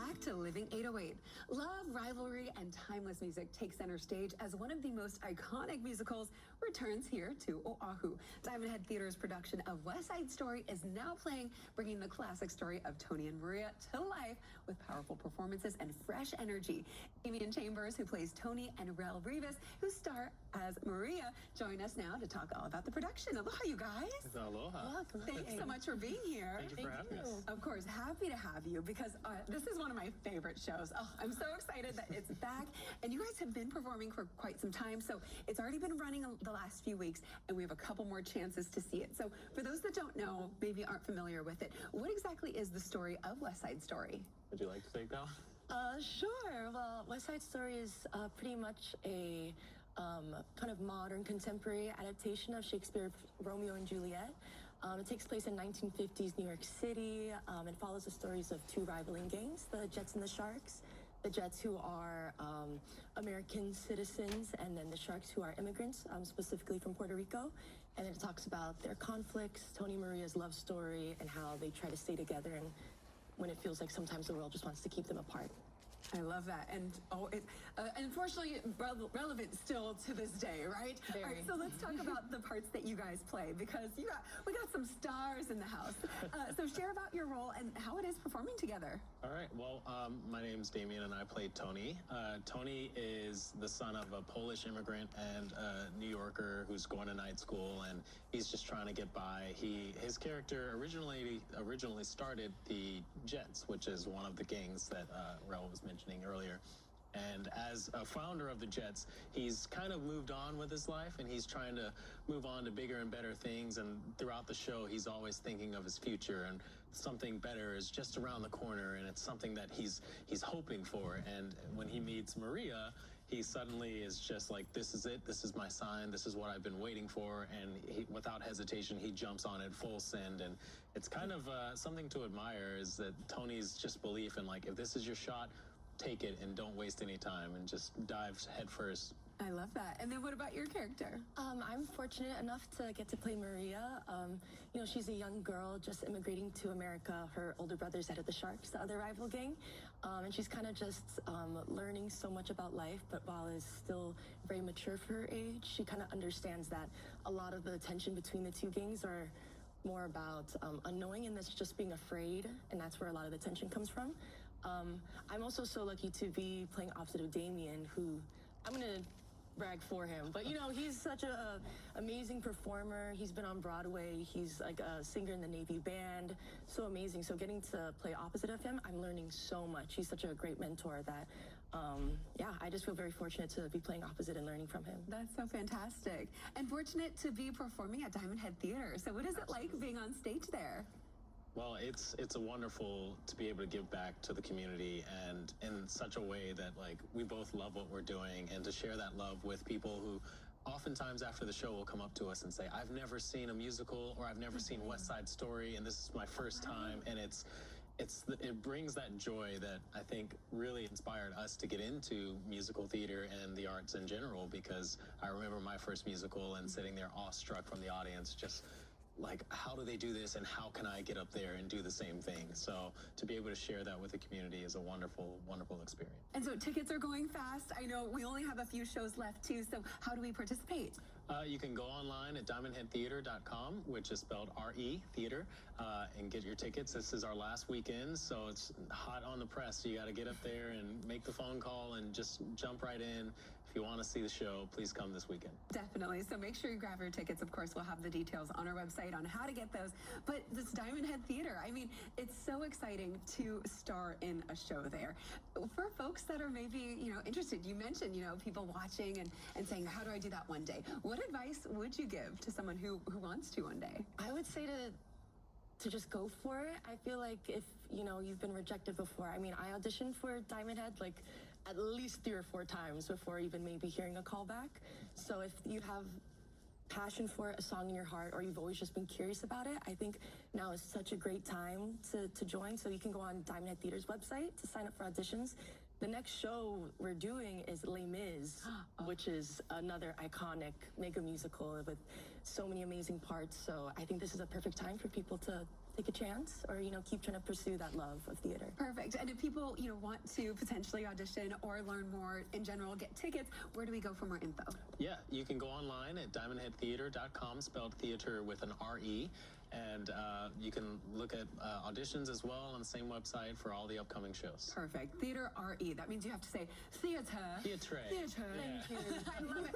back to Living 808. Love, rivalry, and timeless music take center stage as one of the most iconic musicals returns here to Oahu. Diamond Head Theater's production of West Side Story is now playing, bringing the classic story of Tony and Maria to life with powerful performances and fresh energy. Damian Chambers, who plays Tony, and Relle, who star as Maria, join us now to talk all about the production. Aloha, you guys. Aloha. Welcome. Thanks so much for being here. Thank you for having us. Of course, happy to have you because this is one of my favorite shows. Oh, I'm so excited that it's back. And you guys have been performing for quite some time. So it's already been running the last few weeks, and we have a couple more chances to see it. So for those that don't know, maybe aren't familiar with it, what exactly is the story of West Side Story? Would you like to take that one? Sure. Well, West Side Story is pretty much a kind of modern contemporary adaptation of Shakespeare's Romeo and Juliet. It takes place in 1950s New York City. It follows the stories of two rivaling gangs, the Jets and the Sharks. The Jets, who are American citizens, and then the Sharks, who are immigrants, specifically from Puerto Rico. And it talks about their conflicts, Tony and Maria's love story, and how they try to stay together, and when it feels like sometimes the world just wants to keep them apart. I love that. And it's unfortunately relevant still to this day, right? Very. All right, so let's talk about the parts that you guys play, because we got some stars in the house. So share about your role and how it is performing together. All right. Well, my name's Damian, and I play Tony. Tony is the son of a Polish immigrant and a New Yorker who's going to night school, and he's just trying to get by. His character originally started the Jets, which is one of the gangs that Relle was mentioning earlier. And as a founder of the Jets, he's kind of moved on with his life, and he's trying to move on to bigger and better things. And throughout the show, he's always thinking of his future, and something better is just around the corner, and it's something that he's hoping for. And when he meets Maria, he suddenly is just like, this is it, this is my sign, this is what I've been waiting for, and without hesitation, he jumps on it full send. And it's kind of something to admire, is that Tony's just belief in, like, if this is your shot, take it and don't waste any time and just dive head first. I love that. And then what about your character? I'm fortunate enough to get to play Maria. You know, she's a young girl just immigrating to America. Her older brother's head of the Sharks, the other rival gang. And she's kind of just learning so much about life, but while is still very mature for her age, she kind of understands that a lot of the tension between the two gangs are more about unknowing and this just being afraid, and that's where a lot of the tension comes from. I'm also so lucky to be playing opposite of Damian, who, I'm gonna brag for him, but you know, he's such a amazing performer. He's been on Broadway. He's like a singer in the Navy band. So amazing. So getting to play opposite of him, I'm learning so much. He's such a great mentor that, yeah, I just feel very fortunate to be playing opposite and learning from him. That's so fantastic. And fortunate to be performing at Diamond Head Theater. So what is it like being on stage there? Well, it's a wonderful to be able to give back to the community, and in such a way that, like, we both love what we're doing, and to share that love with people who oftentimes after the show will come up to us and say, I've never seen a musical, or I've never seen West Side Story, and this is my first time. And it brings that joy that I think really inspired us to get into musical theater and the arts in general, because I remember my first musical and sitting there awestruck from the audience, just like, how do they do this, and how can I get up there and do the same thing? So to be able to share that with the community is a wonderful, wonderful experience. And so tickets are going fast. I know we only have a few shows left too, so how do we participate? You can go online at diamondheadtheater.com, which is spelled R-E, theater, and get your tickets. This is our last weekend, so it's hot on the press. You got to get up there and make the phone call and just jump right in. If you want to see the show, please come this weekend. Definitely. So make sure you grab your tickets. Of course, we'll have the details on our website on how to get those. But this Diamond Head Theater, I mean, it's so exciting to star in a show there. For folks that are maybe, interested, you mentioned, people watching and saying, how do I do that one day? What advice would you give to someone who wants to one day? I would say to just go for it. I feel like if, you've been rejected before. I mean, I auditioned for Diamond Head like at least 3 or 4 times before even maybe hearing a call back. So if you have passion for a song in your heart, or you've always just been curious about it, I think now is such a great time to join. So you can go on Diamond Head Theater's website to sign up for auditions. The next show we're doing is Les Mis, which is another iconic mega musical with so many amazing parts. So I think this is a perfect time for people to take a chance or, keep trying to pursue that love of theater. Perfect. And if people, want to potentially audition or learn more in general, get tickets, where do we go for more info? Yeah, you can go online at diamondheadtheater.com, spelled theater with an R-E. And you can look at auditions as well on the same website for all the upcoming shows. Perfect. Theater RE. That means you have to say theater. Theatre. Theater. Yeah. Thank you. I love it.